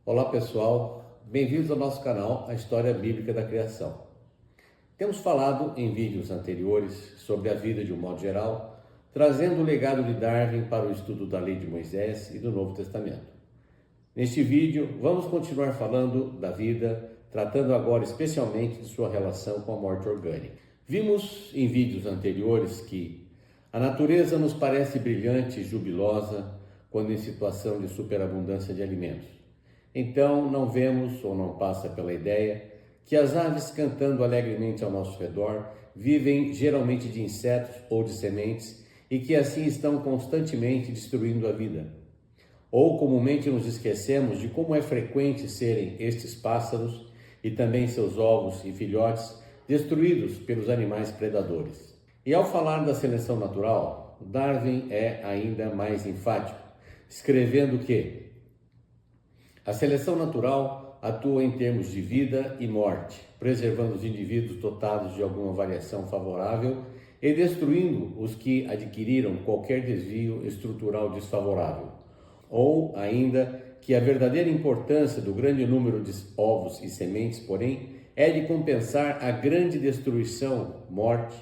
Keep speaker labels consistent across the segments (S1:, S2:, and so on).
S1: Olá pessoal, bem-vindos ao nosso canal, a História Bíblica da Criação. Temos falado em vídeos anteriores sobre a vida de um modo geral, trazendo o legado de Darwin para o estudo da Lei de Moisés e do Novo Testamento. Neste vídeo, vamos continuar falando da vida, tratando agora especialmente de sua relação com a morte orgânica. Vimos em vídeos anteriores que a natureza nos parece brilhante e jubilosa quando em situação de superabundância de alimentos. Então, não vemos ou não passa pela ideia que as aves cantando alegremente ao nosso redor vivem geralmente de insetos ou de sementes e que assim estão constantemente destruindo a vida. Ou comumente nos esquecemos de como é frequente serem estes pássaros e também seus ovos e filhotes destruídos pelos animais predadores. E ao falar da seleção natural, Darwin é ainda mais enfático, escrevendo que a seleção natural atua em termos de vida e morte, preservando os indivíduos dotados de alguma variação favorável e destruindo os que adquiriram qualquer desvio estrutural desfavorável. Ou ainda que a verdadeira importância do grande número de ovos e sementes, porém, é de compensar a grande destruição, morte,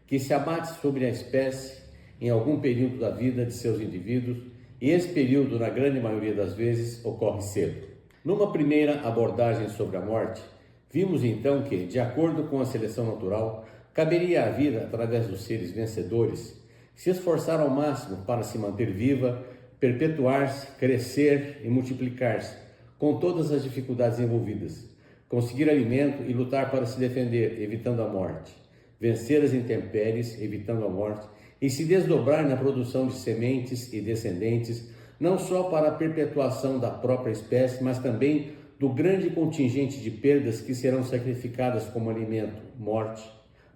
S1: que se abate sobre a espécie em algum período da vida de seus indivíduos, e esse período, na grande maioria das vezes, ocorre cedo. Numa primeira abordagem sobre a morte, vimos então que, de acordo com a seleção natural, caberia à vida, através dos seres vencedores, se esforçar ao máximo para se manter viva, perpetuar-se, crescer e multiplicar-se, com todas as dificuldades envolvidas, conseguir alimento e lutar para se defender, evitando a morte, vencer as intempéries, evitando a morte, e se desdobrar na produção de sementes e descendentes, não só para a perpetuação da própria espécie, mas também do grande contingente de perdas que serão sacrificadas como alimento, morte,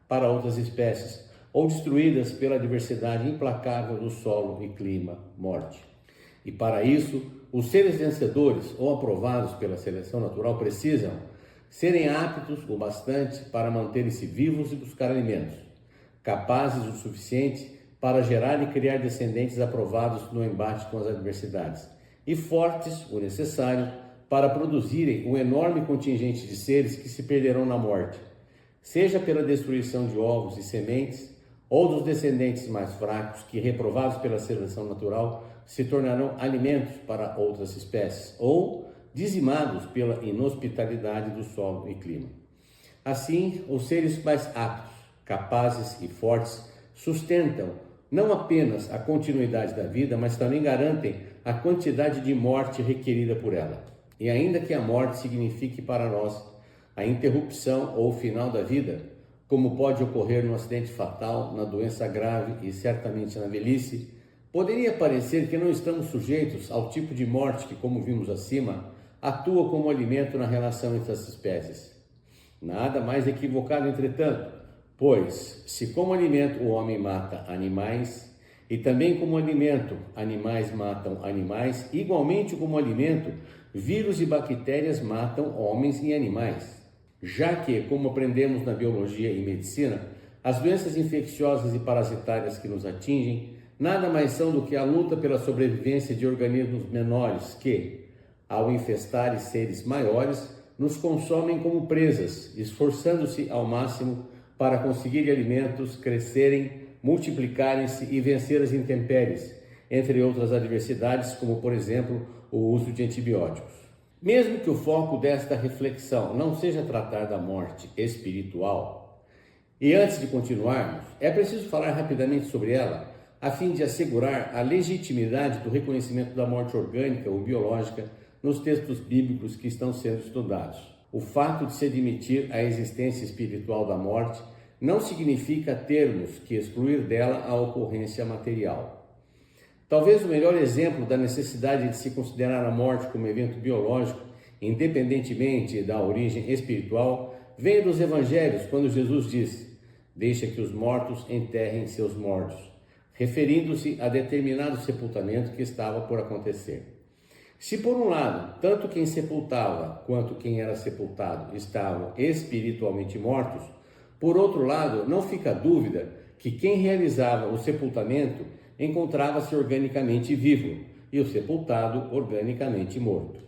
S1: para outras espécies, ou destruídas pela diversidade implacável do solo e clima, morte. E para isso, os seres vencedores ou aprovados pela seleção natural precisam serem aptos o bastante para manterem-se vivos e buscar alimentos, capazes o suficiente para gerar e criar descendentes aprovados no embate com as adversidades, e fortes o necessário para produzirem um enorme contingente de seres que se perderão na morte, seja pela destruição de ovos e sementes, ou dos descendentes mais fracos que, reprovados pela seleção natural, se tornarão alimentos para outras espécies, ou dizimados pela inhospitalidade do solo e clima. Assim, os seres mais aptos, capazes e fortes sustentam não apenas a continuidade da vida, mas também garantem a quantidade de morte requerida por ela. E ainda que a morte signifique para nós a interrupção ou o final da vida, como pode ocorrer no acidente fatal, na doença grave e certamente na velhice, poderia parecer que não estamos sujeitos ao tipo de morte que, como vimos acima, atua como alimento na relação entre as espécies. Nada mais equivocado, entretanto, pois, se como alimento o homem mata animais, e também como alimento animais matam animais, igualmente como alimento, vírus e bactérias matam homens e animais. Já que, como aprendemos na biologia e medicina, as doenças infecciosas e parasitárias que nos atingem nada mais são do que a luta pela sobrevivência de organismos menores que, ao infestarem seres maiores, nos consomem como presas, esforçando-se ao máximo para conseguir alimentos, crescerem, multiplicarem-se e vencer as intempéries, entre outras adversidades, como, por exemplo, o uso de antibióticos. Mesmo que o foco desta reflexão não seja tratar da morte espiritual, e antes de continuarmos, é preciso falar rapidamente sobre ela, a fim de assegurar a legitimidade do reconhecimento da morte orgânica ou biológica nos textos bíblicos que estão sendo estudados. O fato de se admitir a existência espiritual da morte não significa termos que excluir dela a ocorrência material. Talvez o melhor exemplo da necessidade de se considerar a morte como evento biológico, independentemente da origem espiritual, vem dos evangelhos, quando Jesus diz: "Deixa que os mortos enterrem seus mortos", referindo-se a determinado sepultamento que estava por acontecer. Se por um lado, tanto quem sepultava quanto quem era sepultado estavam espiritualmente mortos, por outro lado, não fica dúvida que quem realizava o sepultamento encontrava-se organicamente vivo e o sepultado organicamente morto.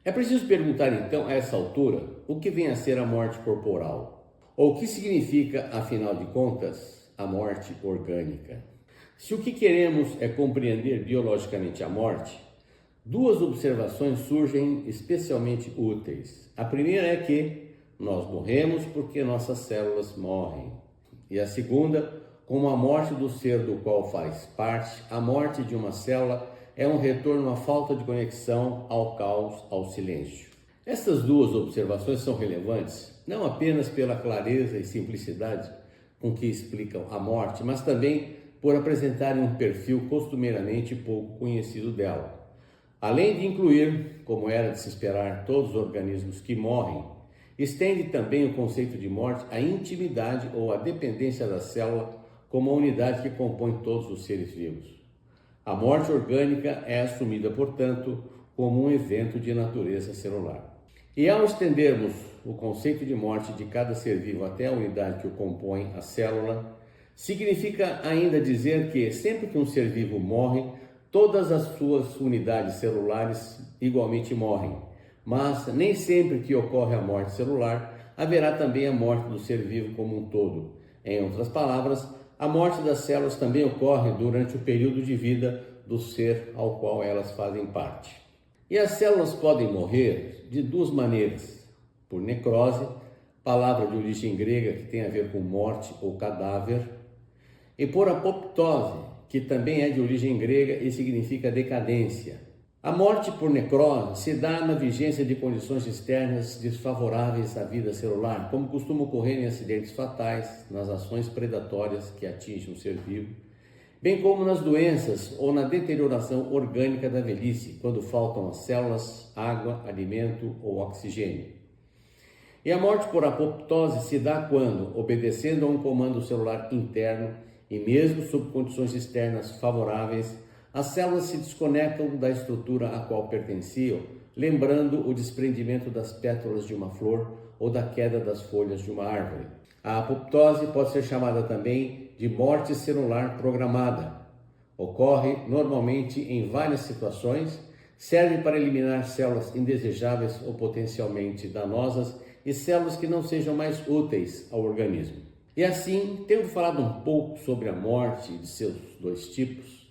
S1: É preciso perguntar então, a essa altura, o que vem a ser a morte corporal? Ou o que significa, afinal de contas, a morte orgânica? Se o que queremos é compreender biologicamente a morte, duas observações surgem especialmente úteis. A primeira é que nós morremos porque nossas células morrem. E a segunda, como a morte do ser do qual faz parte, a morte de uma célula é um retorno à falta de conexão, ao caos, ao silêncio. Essas duas observações são relevantes não apenas pela clareza e simplicidade com que explicam a morte, mas também por apresentarem um perfil costumeiramente pouco conhecido dela. Além de incluir, como era de se esperar, todos os organismos que morrem, estende também o conceito de morte à intimidade ou à dependência da célula como a unidade que compõe todos os seres vivos. A morte orgânica é assumida, portanto, como um evento de natureza celular. E ao estendermos o conceito de morte de cada ser vivo até a unidade que o compõe, a célula, significa ainda dizer que sempre que um ser vivo morre, todas as suas unidades celulares igualmente morrem. Mas nem sempre que ocorre a morte celular, haverá também a morte do ser vivo como um todo. Em outras palavras, a morte das células também ocorre durante o período de vida do ser ao qual elas fazem parte. E as células podem morrer de duas maneiras: por necrose, palavra de origem grega que tem a ver com morte ou cadáver, e por apoptose, que também é de origem grega e significa decadência. A morte por necrose se dá na vigência de condições externas desfavoráveis à vida celular, como costuma ocorrer em acidentes fatais, nas ações predatórias que atingem o ser vivo, bem como nas doenças ou na deterioração orgânica da velhice, quando faltam as células, água, alimento ou oxigênio. E a morte por apoptose se dá quando, obedecendo a um comando celular interno e mesmo sob condições externas favoráveis, as células se desconectam da estrutura a qual pertenciam, lembrando o desprendimento das pétalas de uma flor ou da queda das folhas de uma árvore. A apoptose pode ser chamada também de morte celular programada. Ocorre normalmente em várias situações, serve para eliminar células indesejáveis ou potencialmente danosas e células que não sejam mais úteis ao organismo. E assim, tendo falado um pouco sobre a morte e de seus dois tipos,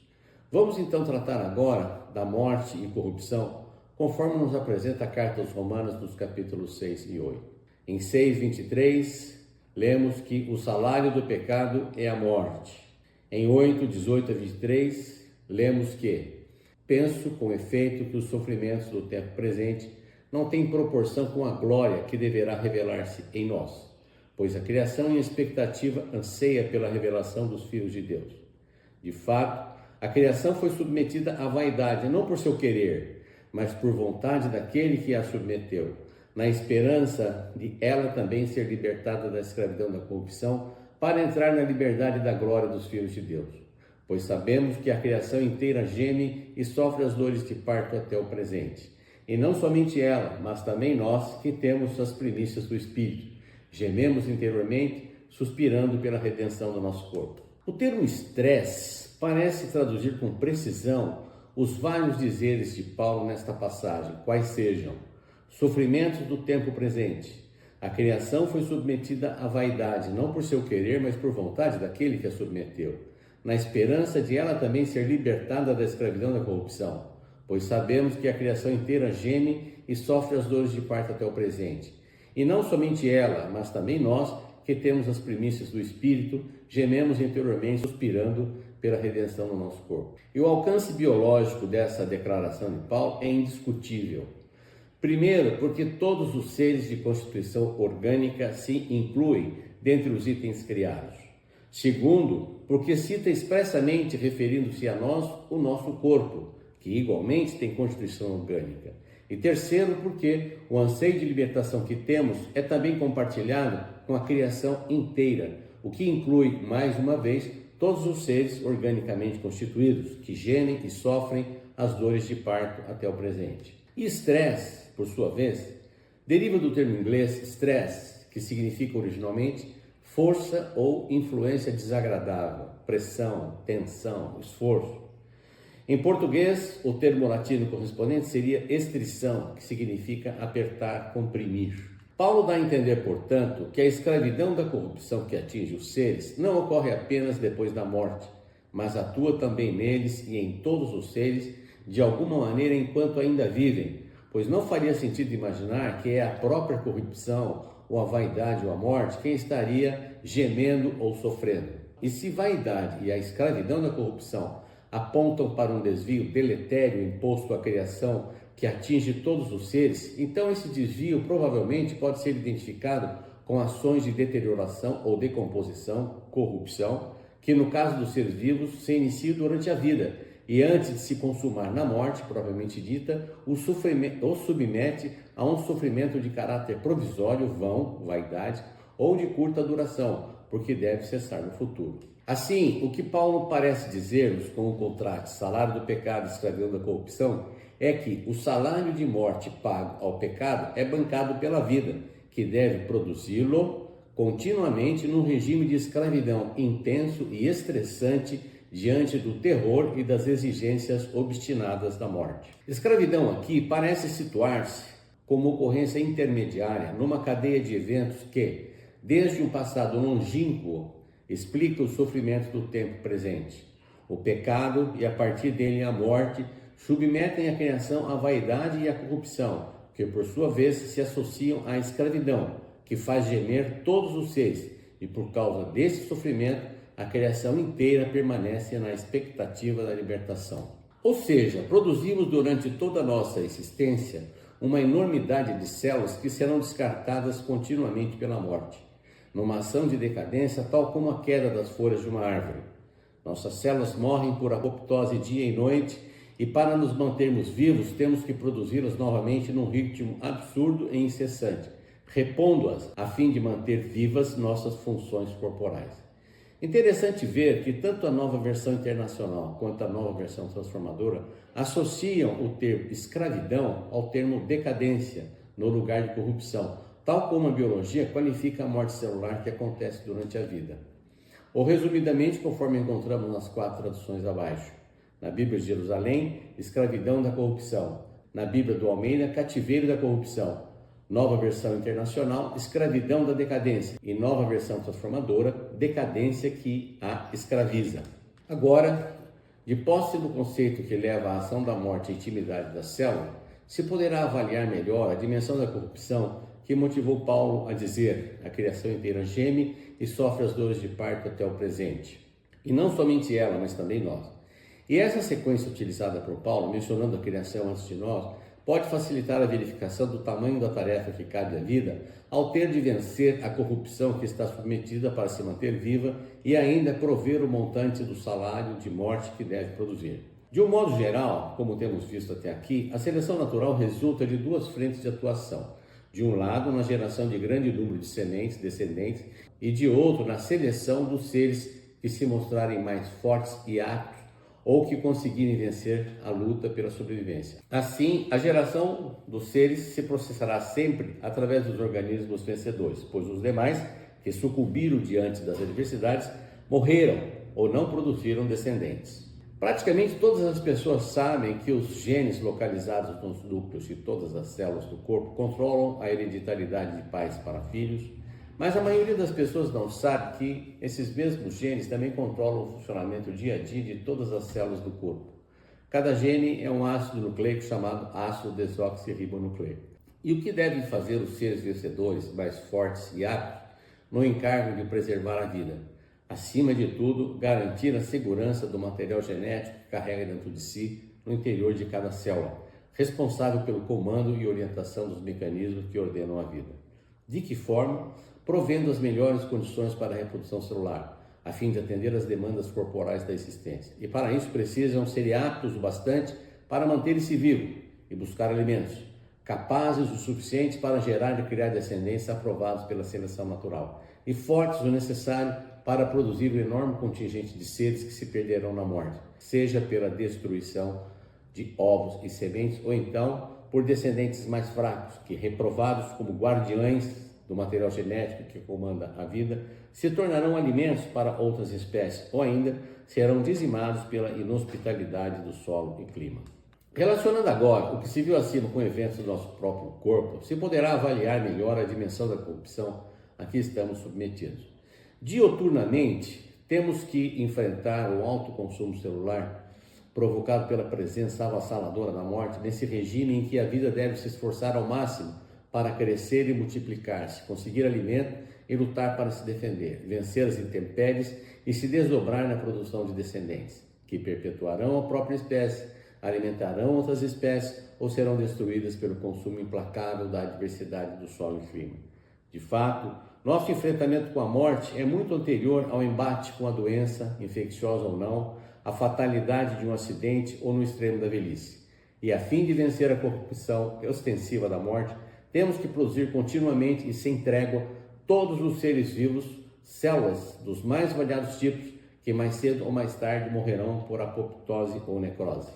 S1: vamos então tratar agora da morte e corrupção, conforme nos apresenta a carta aos Romanos nos capítulos 6 e 8. Em 6:23, lemos que o salário do pecado é a morte. Em 8:18-23, lemos que penso com efeito que os sofrimentos do tempo presente não têm proporção com a glória que deverá revelar-se em nós, pois a criação em expectativa anseia pela revelação dos filhos de Deus. De fato, a criação foi submetida à vaidade, não por seu querer, mas por vontade daquele que a submeteu, na esperança de ela também ser libertada da escravidão da corrupção, para entrar na liberdade da glória dos filhos de Deus. Pois sabemos que a criação inteira geme e sofre as dores de parto até o presente. E não somente ela, mas também nós, que temos as primícias do Espírito. Gememos interiormente, suspirando pela redenção do nosso corpo. O termo estresse parece traduzir com precisão os vários dizeres de Paulo nesta passagem, quais sejam: sofrimentos do tempo presente. A criação foi submetida à vaidade, não por seu querer, mas por vontade daquele que a submeteu, na esperança de ela também ser libertada da escravidão da corrupção, pois sabemos que a criação inteira geme e sofre as dores de parto até o presente. E não somente ela, mas também nós, que temos as primícias do Espírito, gememos interiormente, suspirando pela redenção do nosso corpo. E o alcance biológico dessa declaração de Paulo é indiscutível. Primeiro, porque todos os seres de constituição orgânica se incluem dentre os itens criados. Segundo, porque cita expressamente, referindo-se a nós, o nosso corpo, que igualmente tem constituição orgânica. E terceiro, porque o anseio de libertação que temos é também compartilhado com a criação inteira, o que inclui, mais uma vez, todos os seres organicamente constituídos, que gemem e sofrem as dores de parto até o presente. E estresse, por sua vez, deriva do termo inglês stress, que significa originalmente força ou influência desagradável, pressão, tensão, esforço. Em português, o termo latino correspondente seria estrição, que significa apertar, comprimir. Paulo dá a entender, portanto, que a escravidão da corrupção que atinge os seres não ocorre apenas depois da morte, mas atua também neles e em todos os seres, de alguma maneira enquanto ainda vivem, pois não faria sentido imaginar que é a própria corrupção, ou a vaidade ou a morte, quem estaria gemendo ou sofrendo. E se vaidade e a escravidão da corrupção apontam para um desvio deletério imposto à criação que atinge todos os seres, então esse desvio provavelmente pode ser identificado com ações de deterioração ou decomposição, corrupção, que no caso dos seres vivos se iniciam durante a vida e antes de se consumar na morte, propriamente dita, o submete a um sofrimento de caráter provisório, vão, vaidade, ou de curta duração, porque deve cessar no futuro. Assim, o que Paulo parece dizer-nos com o contraste salário do pecado e escravidão da corrupção é que o salário de morte pago ao pecado é bancado pela vida, que deve produzi-lo continuamente num regime de escravidão intenso e estressante diante do terror e das exigências obstinadas da morte. Escravidão aqui parece situar-se como ocorrência intermediária numa cadeia de eventos que, desde um passado longínquo, explica o sofrimento do tempo presente. O pecado e, a partir dele, a morte submetem a criação à vaidade e à corrupção, que, por sua vez, se associam à escravidão, que faz gemer todos os seres, e por causa desse sofrimento, a criação inteira permanece na expectativa da libertação. Ou seja, produzimos durante toda a nossa existência uma enormidade de células que serão descartadas continuamente pela morte, numa ação de decadência tal como a queda das folhas de uma árvore. Nossas células morrem por apoptose dia e noite, e para nos mantermos vivos temos que produzi-las novamente num ritmo absurdo e incessante, repondo-as a fim de manter vivas nossas funções corporais. Interessante ver que tanto a nova versão internacional quanto a nova versão transformadora associam o termo escravidão ao termo decadência, no lugar de corrupção, tal como a biologia qualifica a morte celular que acontece durante a vida. Ou resumidamente, conforme encontramos nas 4 traduções abaixo. Na Bíblia de Jerusalém, escravidão da corrupção. Na Bíblia do Almeida, cativeiro da corrupção. Nova versão internacional, escravidão da decadência. E nova versão transformadora, decadência que a escraviza. Agora, de posse do conceito que leva à ação da morte e intimidade da célula, se poderá avaliar melhor a dimensão da corrupção que motivou Paulo a dizer: a criação inteira geme e sofre as dores de parto até o presente. E não somente ela, mas também nós. E essa sequência utilizada por Paulo, mencionando a criação antes de nós, pode facilitar a verificação do tamanho da tarefa que cabe à vida ao ter de vencer a corrupção que está submetida para se manter viva e ainda prover o montante do salário de morte que deve produzir. De um modo geral, como temos visto até aqui, a seleção natural resulta de 2 frentes de atuação. De um lado, na geração de grande número de descendentes, e de outro, na seleção dos seres que se mostrarem mais fortes e aptos ou que conseguirem vencer a luta pela sobrevivência. Assim, a geração dos seres se processará sempre através dos organismos vencedores, pois os demais, que sucumbiram diante das adversidades, morreram ou não produziram descendentes. Praticamente todas as pessoas sabem que os genes localizados nos núcleos de todas as células do corpo controlam a hereditariedade de pais para filhos, mas a maioria das pessoas não sabe que esses mesmos genes também controlam o funcionamento dia a dia de todas as células do corpo. Cada gene é um ácido nucleico chamado ácido desoxirribonucleico. E o que devem fazer os seres vencedores mais fortes e aptos no encargo de preservar a vida? Acima de tudo, garantir a segurança do material genético que carrega dentro de si, no interior de cada célula, responsável pelo comando e orientação dos mecanismos que ordenam a vida. De que forma? Provendo as melhores condições para a reprodução celular, a fim de atender às demandas corporais da existência. E para isso precisam ser aptos o bastante para manter-se vivo e buscar alimentos, capazes o suficiente para gerar e criar descendentes aprovados pela seleção natural, e fortes o necessário para produzir o enorme contingente de seres que se perderão na morte, seja pela destruição de ovos e sementes, ou então por descendentes mais fracos, que, reprovados como guardiães do material genético que comanda a vida se tornarão alimentos para outras espécies ou ainda serão dizimados pela inhospitalidade do solo e clima. Relacionando agora o que se viu acima com eventos do nosso próprio corpo, se poderá avaliar melhor a dimensão da corrupção a que estamos submetidos. Dioturnamente, temos que enfrentar o alto consumo celular provocado pela presença avassaladora da morte nesse regime em que a vida deve se esforçar ao máximo para crescer e multiplicar-se, conseguir alimento e lutar para se defender, vencer as intempéries e se desdobrar na produção de descendentes, que perpetuarão a própria espécie, alimentarão outras espécies ou serão destruídas pelo consumo implacável da adversidade do solo e clima. De fato, nosso enfrentamento com a morte é muito anterior ao embate com a doença, infecciosa ou não, a fatalidade de um acidente ou no extremo da velhice. E a fim de vencer a corrupção ostensiva da morte, temos que produzir continuamente e sem trégua todos os seres vivos, células dos mais variados tipos, que mais cedo ou mais tarde morrerão por apoptose ou necrose.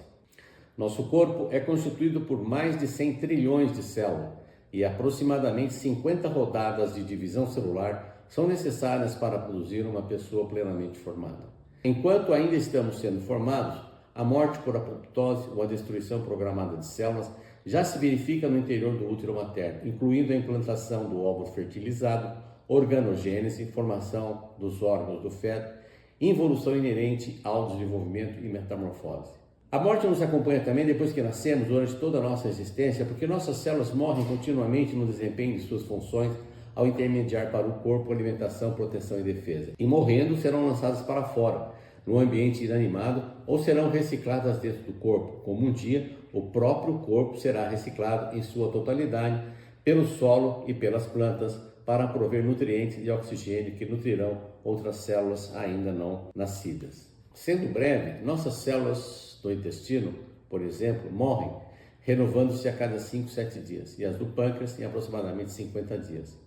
S1: Nosso corpo é constituído por mais de 100 trilhões de células e aproximadamente 50 rodadas de divisão celular são necessárias para produzir uma pessoa plenamente formada. Enquanto ainda estamos sendo formados, a morte por apoptose ou a destruição programada de células já se verifica no interior do útero materno, incluindo a implantação do óvulo fertilizado, organogênese, formação dos órgãos do feto, involução inerente ao desenvolvimento e metamorfose. A morte nos acompanha também depois que nascemos, durante toda a nossa existência, porque nossas células morrem continuamente no desempenho de suas funções ao intermediar para o corpo alimentação, proteção e defesa. E morrendo, serão lançadas para fora, no ambiente inanimado, ou serão recicladas dentro do corpo, como um dia o próprio corpo será reciclado em sua totalidade pelo solo e pelas plantas para prover nutrientes e oxigênio que nutrirão outras células ainda não nascidas. Sendo breve, nossas células do intestino, por exemplo, morrem, renovando-se a cada 5, 7 dias, e as do pâncreas em aproximadamente 50 dias.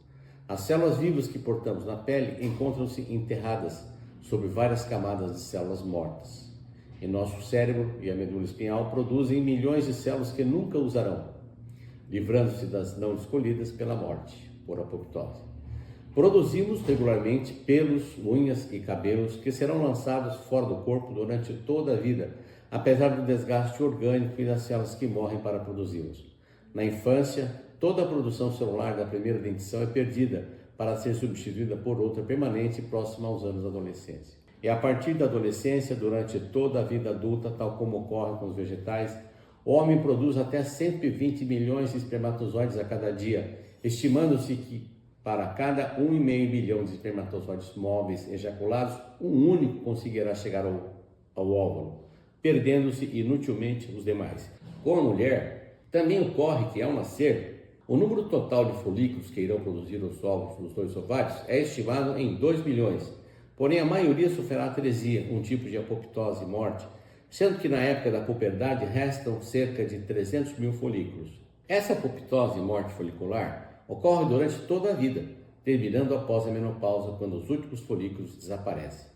S1: As células vivas que portamos na pele encontram-se enterradas sob várias camadas de células mortas. E nosso cérebro e a medula espinhal produzem milhões de células que nunca usarão, livrando-se das não escolhidas pela morte, por apoptose. Produzimos regularmente pelos, unhas e cabelos que serão lançados fora do corpo durante toda a vida, apesar do desgaste orgânico e das células que morrem para produzi-los. Na infância, toda a produção celular da primeira dentição é perdida para ser substituída por outra permanente próxima aos anos da adolescência. E a partir da adolescência, durante toda a vida adulta, tal como ocorre com os vegetais, o homem produz até 120 milhões de espermatozoides a cada dia, estimando-se que para cada 1,5 bilhão de espermatozoides móveis ejaculados, um único conseguirá chegar ao óvulo, perdendo-se inutilmente os demais. Com a mulher, também ocorre que ao nascer, o número total de folículos que irão produzir os óvulos nos 2 ovários é estimado em 2 bilhões. Porém, a maioria sofrerá atresia, um tipo de apoptose e morte, sendo que na época da puberdade restam cerca de 300 mil folículos. Essa apoptose e morte folicular ocorre durante toda a vida, terminando após a menopausa, quando os últimos folículos desaparecem.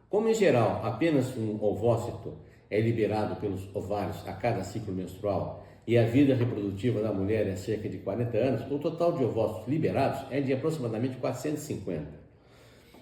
S1: Como em geral apenas um ovócito é liberado pelos ovários a cada ciclo menstrual e a vida reprodutiva da mulher é cerca de 40 anos, o total de ovócitos liberados é de aproximadamente 450.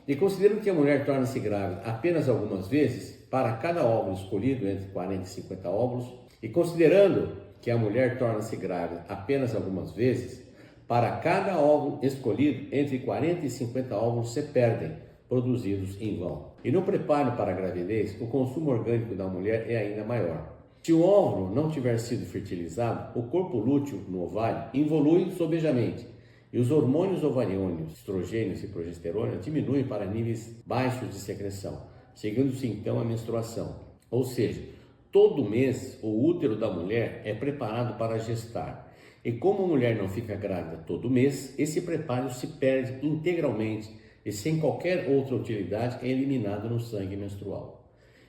S1: E considerando que a mulher torna-se grávida apenas algumas vezes, para cada óvulo escolhido entre 40 e 50 óvulos, e considerando que a mulher torna-se grávida apenas algumas vezes, para cada óvulo escolhido entre 40 e 50 óvulos se perdem, produzidos em vão. E no preparo para a gravidez, o consumo orgânico da mulher é ainda maior. Se o óvulo não tiver sido fertilizado, o corpo lúteo no ovário involui sobejamente, e os hormônios ovarianos, estrogênios e progesterona, diminuem para níveis baixos de secreção, seguindo-se então a menstruação. Ou seja, todo mês o útero da mulher é preparado para gestar. E como a mulher não fica grávida todo mês, esse preparo se perde integralmente e sem qualquer outra utilidade é eliminado no sangue menstrual.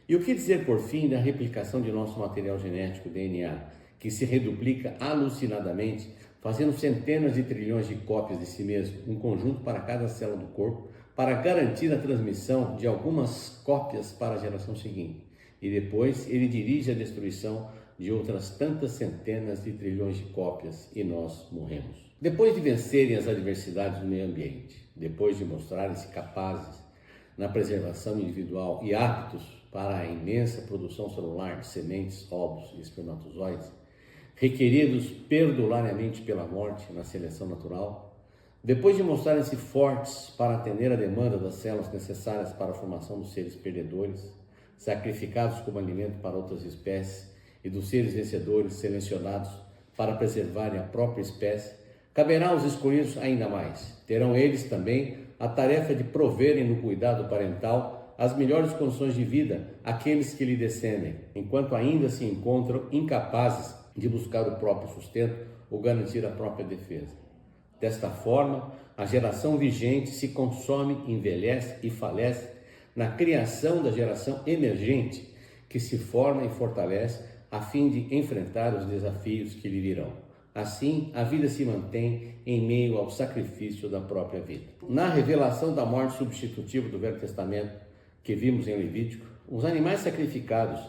S1: E o que dizer por fim da replicação de nosso material genético DNA, que se reduplica alucinadamente, fazendo centenas de trilhões de cópias de si mesmo, um conjunto para cada célula do corpo, para garantir a transmissão de algumas cópias para a geração seguinte. E depois ele dirige a destruição de outras tantas centenas de trilhões de cópias e nós morremos. Depois de vencerem as adversidades do meio ambiente, depois de mostrarem-se capazes na preservação individual e aptos para a imensa produção celular de sementes, ovos e espermatozoides, requeridos perdulariamente pela morte na seleção natural, depois de mostrarem-se fortes para atender a demanda das células necessárias para a formação dos seres perdedores, sacrificados como alimento para outras espécies, e dos seres vencedores selecionados para preservarem a própria espécie, caberá aos escolhidos ainda mais. Terão eles também a tarefa de proverem no cuidado parental as melhores condições de vida àqueles que lhe descendem, enquanto ainda se encontram incapazes de buscar o próprio sustento ou garantir a própria defesa. Desta forma, a geração vigente se consome, envelhece e falece na criação da geração emergente, que se forma e fortalece a fim de enfrentar os desafios que lhe virão. Assim, a vida se mantém em meio ao sacrifício da própria vida. Na revelação da morte substitutiva do Velho Testamento, que vimos em Levítico, os animais sacrificados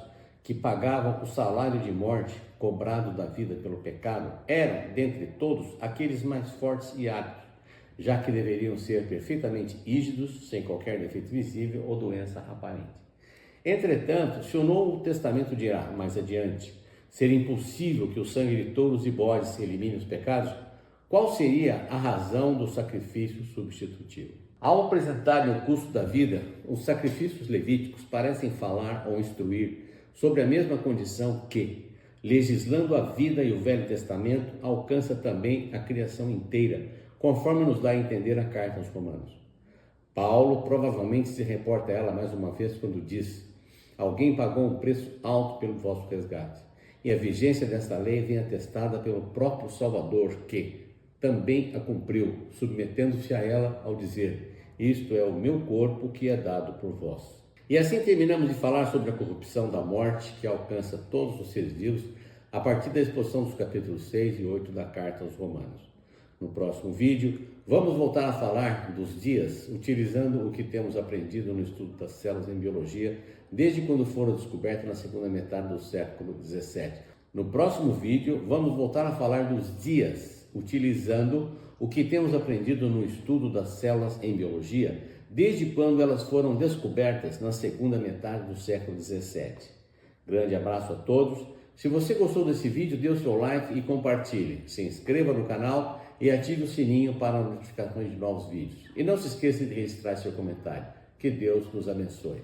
S1: que pagavam o salário de morte cobrado da vida pelo pecado eram, dentre todos, aqueles mais fortes e aptos, já que deveriam ser perfeitamente rígidos, sem qualquer defeito visível ou doença aparente. Entretanto, se o Novo Testamento dirá, mais adiante, ser impossível que o sangue de touros e bodes elimine os pecados, qual seria a razão do sacrifício substitutivo? Ao apresentarem o custo da vida, os sacrifícios levíticos parecem falar ou instruir sobre a mesma condição que, legislando a vida e o Velho Testamento, alcança também a criação inteira, conforme nos dá a entender a carta aos Romanos. Paulo provavelmente se reporta a ela mais uma vez quando diz: alguém pagou um preço alto pelo vosso resgate, e a vigência desta lei vem atestada pelo próprio Salvador, que também a cumpriu, submetendo-se a ela ao dizer: isto é o meu corpo que é dado por vós. E assim terminamos de falar sobre a corrupção da morte que alcança todos os seres vivos a partir da exposição dos capítulos 6 e 8 da carta aos Romanos. No próximo vídeo, vamos voltar a falar dos dias, utilizando o que temos aprendido no estudo das células em biologia, desde quando foram descobertas na segunda metade do século 17. No próximo vídeo, vamos voltar a falar dos dias, utilizando o que temos aprendido no estudo das células em biologia, desde quando elas foram descobertas na segunda metade do século 17. Grande abraço a todos. Se você gostou desse vídeo, dê o seu like e compartilhe. Se inscreva no canal e ative o sininho para notificações de novos vídeos. E não se esqueça de registrar seu comentário. Que Deus nos abençoe.